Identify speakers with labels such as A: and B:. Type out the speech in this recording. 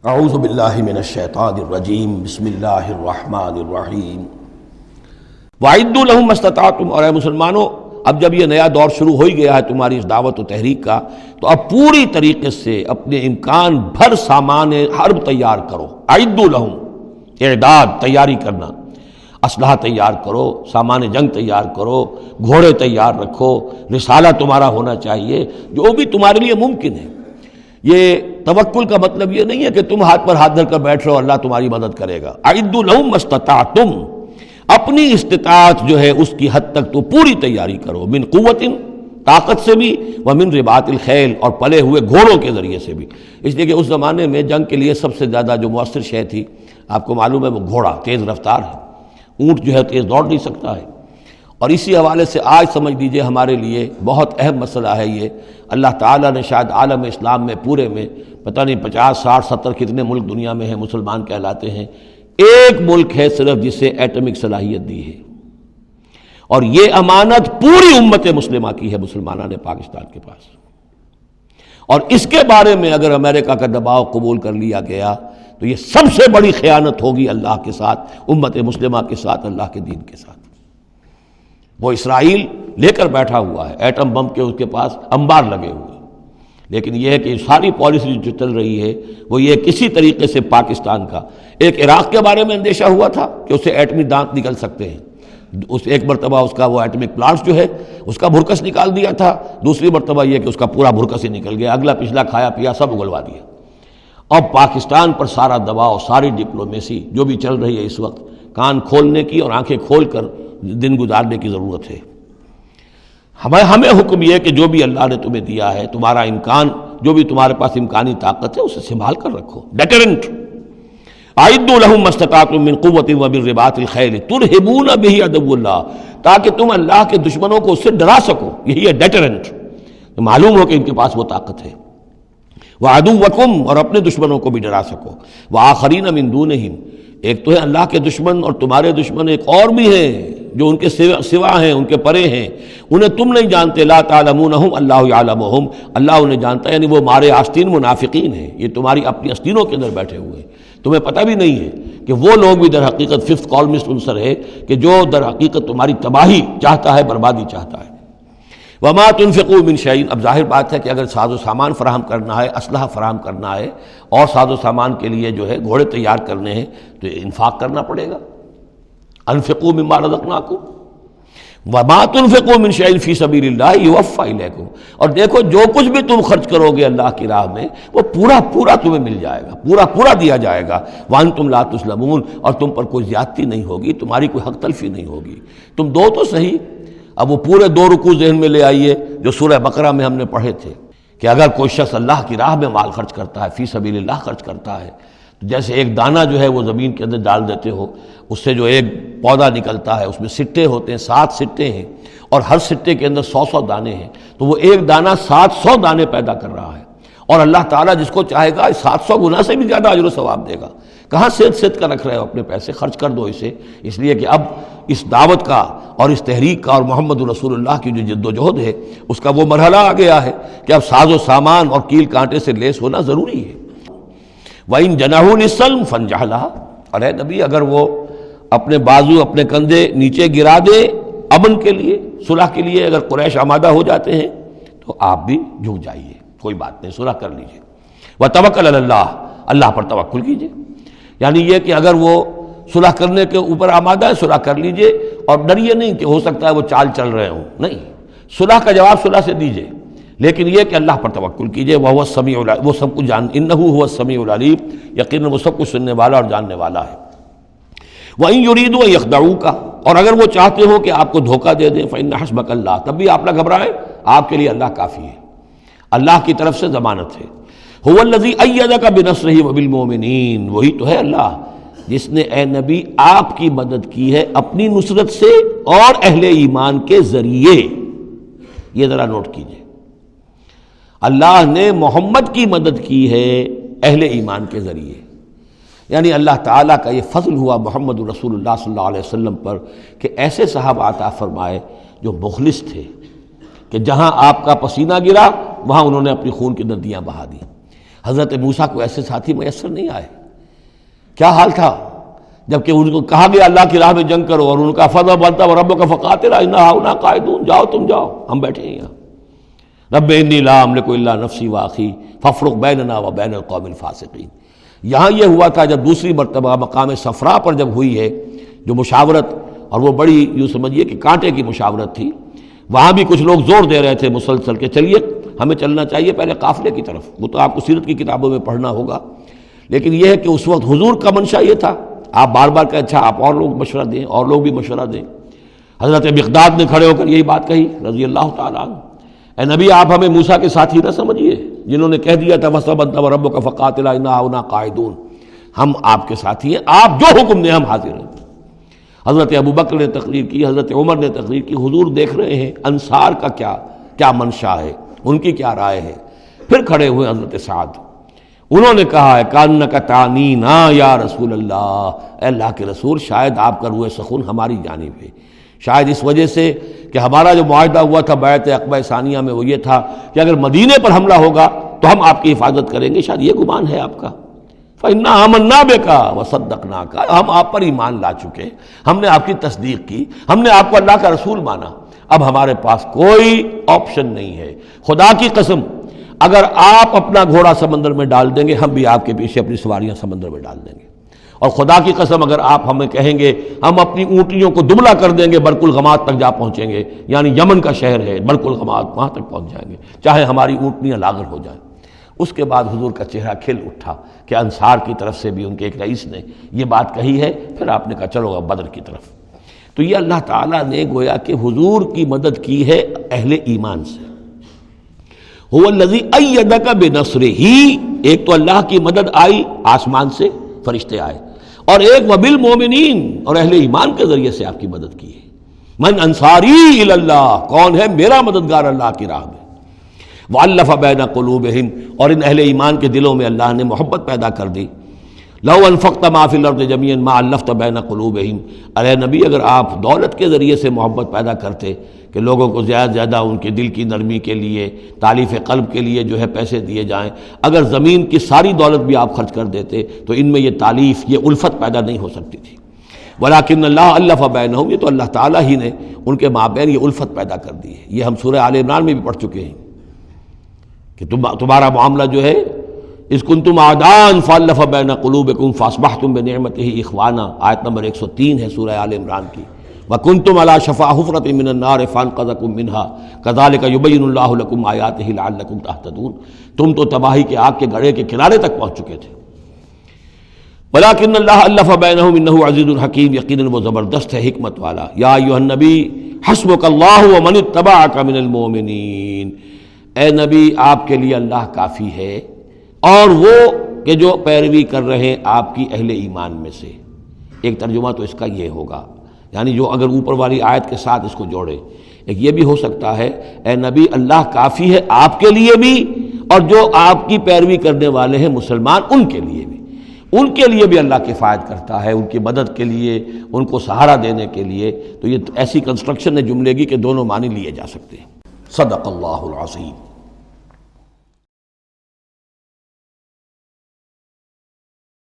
A: اعوذ باللہ من الشیطان الرجیم بسم اللہ الرحمن الرحیم وَأَعِدُّوا لَهُمْ مَا اسْتَطَعْتُمْ۔ اور اے مسلمانوں، اب جب یہ نیا دور شروع ہو ہی گیا ہے تمہاری اس دعوت و تحریک کا، تو اب پوری طریقے سے اپنے امکان بھر سامان حرب تیار کرو۔ اعدوا لہم، اعداد تیاری کرنا، اسلحہ تیار کرو، سامان جنگ تیار کرو، گھوڑے تیار رکھو، رسالہ تمہارا ہونا چاہیے، جو بھی تمہارے لیے ممکن ہے۔ یہ توکل کا مطلب یہ نہیں ہے کہ تم ہاتھ پر ہاتھ دھر کر بیٹھ رہو، اللہ تمہاری مدد کرے گا۔ اعدوا لہم ما استطعتم، اپنی استطاعت جو ہے اس کی حد تک تو پوری تیاری کرو، من قوت، طاقت سے بھی، ومن رباط الخیل، اور پلے ہوئے گھوڑوں کے ذریعے سے بھی۔ اس لیے کہ اس زمانے میں جنگ کے لیے سب سے زیادہ جو مؤثر شے تھی، آپ کو معلوم ہے، وہ گھوڑا تیز رفتار ہے۔ اونٹ جو ہے تیز دوڑ نہیں سکتا ہے۔ اور اسی حوالے سے آج سمجھ لیجئے ہمارے لیے بہت اہم مسئلہ ہے یہ، اللہ تعالیٰ نے شاید عالم اسلام میں پورے میں پتہ نہیں 50 60 70 کتنے ملک دنیا میں ہیں مسلمان کہلاتے ہیں، ایک ملک ہے صرف جسے ایٹمک صلاحیت دی ہے، اور یہ امانت پوری امت مسلمہ کی ہے، مسلمانوں نے پاکستان کے پاس۔ اور اس کے بارے میں اگر امریکہ کا دباؤ قبول کر لیا گیا تو یہ سب سے بڑی خیانت ہوگی اللہ کے ساتھ، امت مسلمہ کے ساتھ، اللہ کے دین کے ساتھ۔ وہ اسرائیل لے کر بیٹھا ہوا ہے ایٹم بم کے، اس کے پاس انبار لگے ہوئے، لیکن یہ ہے کہ ساری پالیسی جو چل رہی ہے وہ یہ کسی طریقے سے پاکستان کا، ایک عراق کے بارے میں اندیشہ ہوا تھا کہ اسے ایٹمی دانت نکل سکتے ہیں، اس ایک مرتبہ اس کا وہ ایٹمک پلانٹ جو ہے اس کا بھرکس نکال دیا تھا، دوسری مرتبہ یہ کہ اس کا پورا بھرکس ہی نکل گیا، اگلا پچھلا کھایا پیا سب اگلوا دیا۔ اب پاکستان پر سارا دباؤ، ساری ڈپلومیسی جو بھی چل رہی ہے اس وقت، کان کھولنے کی اور آنکھیں کھول کر دن گزارنے کی ضرورت ہے۔ ہمیں حکم یہ ہے کہ جو بھی اللہ نے تمہیں دیا ہے، تمہارا امکان، جو بھی تمہارے پاس امکانی طاقت ہے، اسے سنبھال کر رکھو، ڈیٹرنٹ۔ اعدوا لہم ما استطعتم من قوۃ ومن رباط الخیل ترہبون بہ عدو اللہ، تاکہ تم اللہ کے دشمنوں کو اس سے ڈرا سکو، یہی ہے ڈیٹرنٹ، معلوم ہو کہ ان کے پاس وہ طاقت ہے۔ وعدوکم، اور اپنے دشمنوں کو بھی ڈرا سکو۔ وآخرین من دونہم، ایک تو ہے اللہ کے دشمن، اور تمہارے دشمن ایک اور بھی ہیں جو ان کے سوا ہیں، ان کے پرے ہیں، انہیں تم نہیں جانتے، لا تعلمونہم اللہ یعلمہم، اللہ انہیں جانتا ہے، یعنی وہ مارے آستین منافقین ہیں، یہ تمہاری اپنی آستینوں کے اندر بیٹھے ہوئے ہیں، تمہیں پتہ بھی نہیں ہے کہ وہ لوگ بھی در حقیقت ففتھ کالمسٹ عنصر ہے کہ جو در حقیقت تمہاری تباہی چاہتا ہے، بربادی چاہتا ہے۔ وما تنفقوا من شیء، اب ظاہر بات ہے کہ اگر ساز و سامان فراہم کرنا ہے، اسلحہ فراہم کرنا ہے، اور ساز و سامان کے لیے جو ہے گھوڑے تیار کرنے ہیں، تو انفاق کرنا پڑے گا۔ انفقوا مما رزقناکم وما تنفقوا من شیء فی سبیل اللہ یوفی الیکم، اور دیکھو جو کچھ بھی تم خرچ کرو گے اللہ کی راہ میں، وہ پورا پورا تمہیں مل جائے گا، پورا پورا دیا جائے گا۔ وانتم لا تظلمون، اور تم پر کوئی زیادتی نہیں ہوگی، تمہاری کوئی حق تلفی نہیں ہوگی۔ تم دو تو صحیح، اب وہ پورے 2 رکوع ذہن میں لے آئیے جو سورہ بقرہ میں ہم نے پڑھے تھے، کہ اگر کوئی شخص اللہ کی راہ میں مال خرچ کرتا ہے، فی سبیل اللہ خرچ کرتا ہے، تو جیسے ایک دانہ جو ہے وہ زمین کے اندر ڈال دیتے ہو، اس سے جو ایک پودا نکلتا ہے، اس میں سٹے ہوتے ہیں، 7 سٹے ہیں، اور ہر سٹے کے اندر 100 دانے ہیں، تو وہ ایک دانہ 700 دانے پیدا کر رہا ہے، اور اللہ تعالیٰ جس کو چاہے گا 700 گنا سے بھی زیادہ اجر و ثواب دے گا۔ کہاں صد کر رکھ رہے ہو اپنے پیسے، خرچ کر دو اسے، اس لیے کہ اب اس دعوت کا اور اس تحریک کا اور محمد رسول اللہ کی جو جد و جہد ہے، اس کا وہ مرحلہ آ گیا ہے کہ اب ساز و سامان اور کیل کانٹے سے لیس ہونا ضروری ہے۔ وَإِن جَنَحُوا لِلسَّلْمِ فَانْجَحْ لَهَا، اور اے نبی اگر وہ اپنے بازو، اپنے کندھے نیچے گرا دے امن کے لیے، صلح کے لیے، اگر قریش آمادہ ہو جاتے ہیں تو آپ بھی جھک جائیے، کوئی بات نہیں، صلح کر لیجیے۔ وَتَوَکَّلْ عَلَى اللَّهِ، اللہ پر توکل کیجیے، یعنی یہ کہ اگر وہ صلح کرنے کے اوپر آمادہ ہے، صلح کر لیجئے، اور ڈریے نہیں کہ ہو سکتا ہے وہ چال چل رہے ہوں، نہیں، صلح کا جواب صلح سے دیجئے، لیکن یہ کہ اللہ پر توکل کیجئے، وہ السمیع العلیم، وہ سب کچھ انہ هو السمیع العلیم، یقیناً وہ سب کچھ سننے والا اور جاننے والا ہے۔ وَإِن يُرِيدُوا أَن يَخْدَعُوكَ، اور اگر وہ چاہتے ہو کہ آپ کو دھوکہ دے دیں، فَإِنَّ حَسْبَكَ اللَّهُ، تب بھی آپ نہ گھبرائیں، آپ کے لیے اللہ کافی ہے، اللہ کی طرف سے ضمانت ہے۔ هُوَ الَّذِي أَيَّدَكَ بِنَصْرِهِ وَبِالْمُؤْمِنِينَ، وہی تو ہے اللہ جس نے اے نبی آپ کی مدد کی ہے اپنی نصرت سے اور اہل ایمان کے ذریعے۔ یہ ذرا نوٹ کیجئے، اللہ نے محمد کی مدد کی ہے اہل ایمان کے ذریعے، یعنی اللہ تعالیٰ کا یہ فضل ہوا محمد رسول اللہ صلی اللہ علیہ وسلم پر کہ ایسے صحابہ عطا فرمائے جو مخلص تھے، کہ جہاں آپ کا پسینہ گرا وہاں انہوں نے اپنی خون کی ندیاں بہا دی۔ حضرت موسیٰ کو ایسے ساتھی میسر نہیں آئے. کیا حال تھا جبکہ ان کو کہا گیا اللہ کی راہ میں جنگ کرو، اور ان کا فضل بنتا و رب کا فقاتل انا ہنا قاعدون، جاؤ تم جاؤ، ہم بیٹھے ہیں یہاں. رب انی لا املک الا نفسی واخی فافرق بیننا و بین القوم الفاسقین. یہاں یہ ہوا تھا جب دوسری مرتبہ مقام صفرا پر جب ہوئی ہے جو مشاورت، اور وہ بڑی یوں سمجھیے کہ کانٹے کی مشاورت تھی، وہاں بھی کچھ لوگ زور دے رہے تھے مسلسل کہ چلیے ہمیں چلنا چاہیے پہلے قافلے کی طرف. وہ تو آپ کو سیرت کی کتابوں میں پڑھنا ہوگا، لیکن یہ ہے کہ اس وقت حضور کا منشا یہ تھا. آپ بار بار کہ اچھا آپ اور لوگ مشورہ دیں، اور لوگ بھی مشورہ دیں. حضرت مقداد نے کھڑے ہو کر یہی بات کہی رضی اللہ تعالیٰ عنہ، اے نبی آپ ہمیں موسیٰ کے ساتھی نہ سمجھیے جنہوں نے کہہ دیا تھا وَسَبَنْتَ وَرَبُّكَ فَقَاتِلَا إِنَّا هُنَا قَاعِدُونَ. ہم آپ کے ساتھی ہیں، آپ جو حکم دیں ہم حاضر ہیں. حضرت ابوبکر نے تقریر کی، حضرت عمر نے تقریر کی. حضور دیکھ رہے ہیں انصار کا کیا منشا ہے، ان کی کیا رائے ہے. پھر کھڑے ہوئے حضرت سعد، انہوں نے کہا ہے کانک تعنینا یا رسول اللہ، اے اللہ کے رسول شاید آپ کا روح سخن ہماری جانب ہے، شاید اس وجہ سے کہ ہمارا جو معاہدہ ہوا تھا بیعت عقبہ ثانیہ میں وہ یہ تھا کہ اگر مدینے پر حملہ ہوگا تو ہم آپ کی حفاظت کریں گے، شاید یہ گمان ہے آپ کا. فَإِنَّا آمَنَّا بِكَ وَصَدَّقْنَاكَ، ہم آپ پر ایمان لا چکے، ہم نے آپ کی تصدیق کی، ہم نے آپ کو اللہ کا رسول مانا. اب ہمارے پاس کوئی آپشن نہیں ہے. خدا کی قسم اگر آپ اپنا گھوڑا سمندر میں ڈال دیں گے ہم بھی آپ کے پیچھے اپنی سواریاں سمندر میں ڈال دیں گے. اور خدا کی قسم اگر آپ ہمیں کہیں گے ہم اپنی اونٹیوں کو دبلا کر دیں گے برق الغماد تک جا پہنچیں گے، یعنی یمن کا شہر ہے برق الغماد، وہاں تک پہنچ جائیں گے چاہے ہماری اونٹنیاں لاغر ہو جائیں. اس کے بعد حضور کا چہرہ کھل اٹھا کہ انصار کی طرف سے بھی ان کے ایک رئیس نے یہ بات کہی ہے. پھر آپ نے کہا چلو اب بدر کی طرف. تو یہ اللہ تعالیٰ نے گویا کہ حضور کی مدد کی ہے اہل ایمان سے. هو الذی ایدک بنصرہ، ایک تو اللہ کی مدد آئی آسمان سے، فرشتے آئے، اور ایک وبالمؤمنین، اور اہل ایمان کے ذریعے سے آپ کی مدد کی ہے. من انصاری الی اللہ، کون ہے میرا مددگار اللہ کی راہ میں. وَأَلَّفَ بَيْنَ قُلُوبِهِمْ، اور ان اہل ایمان کے دلوں میں اللہ نے محبت پیدا کر دی. لَوْ أَنفَقْتَ مَا فِي الْأَرْضِ جَمِيعًا مَا أَلَّفْتَ بَيْنَ قُلُوبِهِمْ، ارے نبی اگر آپ دولت کے ذریعے سے محبت پیدا کرتے کہ لوگوں کو زیادہ زیادہ ان کے دل کی نرمی کے لیے، تالیف قلب کے لیے جو ہے پیسے دیے جائیں، اگر زمین کی ساری دولت بھی آپ خرچ کر دیتے تو ان میں یہ تالیف، یہ الفت پیدا نہیں ہو سکتی تھی. ولیکن اللہ الف بینہم، یہ تو اللہ تعالیٰ ہی نے ان کے مابین یہ الفت پیدا کر دی ہے. یہ ہم سورہ آل عمران میں بھی پڑھ چکے ہیں کہ تمہارا معاملہ جو ہے اذ کنتم اعداء فالف بین قلوبکم فاصبحتم بنعمتہ اخوانا، آیت نمبر 103 ہے سورہ آل عمران کی. وکنتم علی شفا حفرۃ من النار فانقذکم منها کذالک یبین اللہ لکم آیاتہ لعلکم تہتدون. تم تو تباہی کے آگ کے گڑھے کے کنارے تک پہنچ چکے تھے. ولیکن اللہ الف بینہم انہ عزیز الحکیم، یقیناً وہ زبردست ہے حکمت والا. یا ایھا النبی حسبک اللہ ومن اتبعک من المؤمنین، اے نبی آپ کے لیے اللہ کافی ہے اور وہ کہ جو پیروی کر رہے ہیں آپ کی اہل ایمان میں سے. ایک ترجمہ تو اس کا یہ ہوگا، یعنی جو اگر اوپر والی آیت کے ساتھ اس کو جوڑے، ایک یہ بھی ہو سکتا ہے اے نبی اللہ کافی ہے آپ کے لیے بھی، اور جو آپ کی پیروی کرنے والے ہیں مسلمان ان کے لیے بھی. ان کے لیے بھی اللہ کفایت کرتا ہے، ان کی مدد کے لیے، ان کو سہارا دینے کے لیے. تو یہ ایسی کنسٹرکشن ہے جملے کی کہ دونوں معنی لیے جا سکتے ہیں. صدق اللہ العظیم.